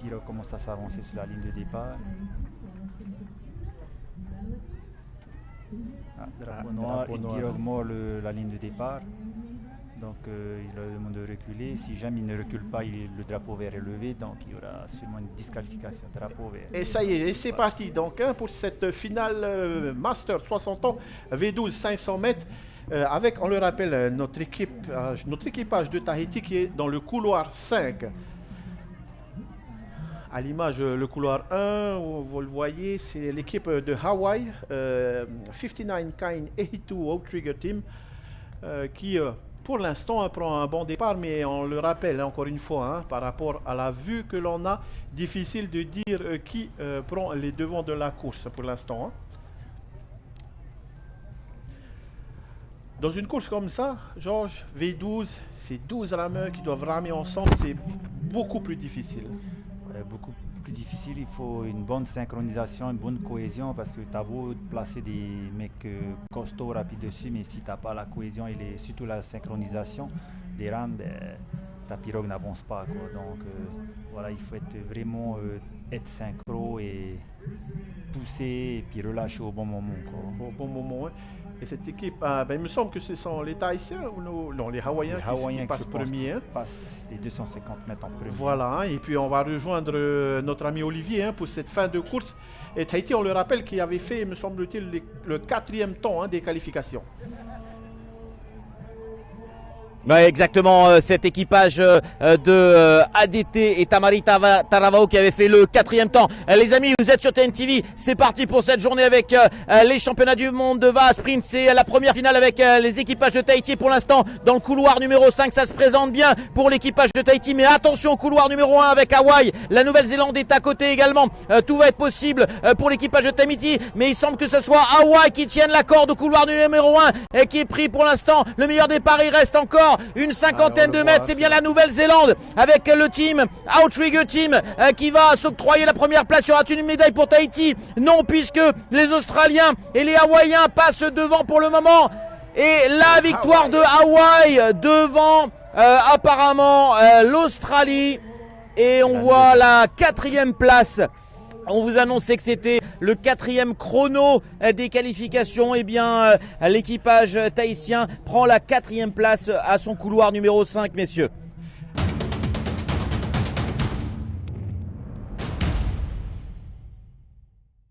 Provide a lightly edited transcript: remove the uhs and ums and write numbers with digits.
pirogue commence à s'avancer sur la ligne de départ. Drapeau noir, une pirogue mord la ligne de départ. Donc il leur demande de reculer. Si jamais il ne recule pas, le drapeau vert est levé. Donc il y aura sûrement une disqualification. Drapeau vert. Et ça y est, et c'est parti. Donc pour cette finale Master 60 ans V12 500 mètres. Avec, on le rappelle, notre équipage de Tahiti qui est dans le couloir 5. À l'image, le couloir 1, vous le voyez, c'est l'équipe de Hawaii, 59 Kind 82 Outrigger Team, qui pour l'instant prend un bon départ, mais on le rappelle encore une fois, par rapport à la vue que l'on a, difficile de dire qui prend les devants de la course pour l'instant. Dans une course comme ça, Georges, V12, c'est 12 rameurs qui doivent ramer ensemble, c'est beaucoup plus difficile. Beaucoup plus difficile, il faut une bonne synchronisation, une bonne cohésion, parce que tu as beau placer des mecs costauds, rapides dessus, mais si tu n'as pas la cohésion et surtout la synchronisation des rames, ta pirogue n'avance pas, quoi. Donc voilà, il faut être synchro et pousser et puis relâcher au bon moment, quoi. Au bon moment, hein. Et cette équipe, il me semble que ce sont les Tahitiens ou non, les Hawaïens qui passent premiers. Passent les 250 mètres en premier. Voilà, et puis on va rejoindre notre ami Olivier pour cette fin de course. Et Tahiti, on le rappelle, qui avait fait, me semble-t-il, le 4e temps des qualifications. Ouais, exactement, cet équipage de ADT et Tamari Taravao qui avait fait le 4e temps. Les amis, vous êtes sur TNTV, c'est parti pour cette journée avec les championnats du monde de VA Sprint. C'est la première finale avec les équipages de Tahiti. Pour l'instant, dans le couloir numéro 5, ça se présente bien pour l'équipage de Tahiti. Mais attention au couloir numéro 1 avec Hawaï. La Nouvelle-Zélande est à côté également. Tout va être possible pour l'équipage de Tahiti. Mais il semble que ce soit Hawaï qui tienne la corde au couloir numéro 1 et qui est pris pour l'instant. Le meilleur départ, il reste encore une cinquantaine de mètres, c'est bien la Nouvelle-Zélande avec le team Outrigger Team qui va s'octroyer la première place. Y aura-t-il une médaille pour Tahiti? Non, puisque les Australiens et les Hawaïens passent devant pour le moment. Et la victoire de Hawaï devant apparemment l'Australie. Et on voit la 4e place. On vous annonçait que c'était le 4e chrono des qualifications. Eh bien, l'équipage tahitien prend la 4e place à son couloir numéro 5, messieurs.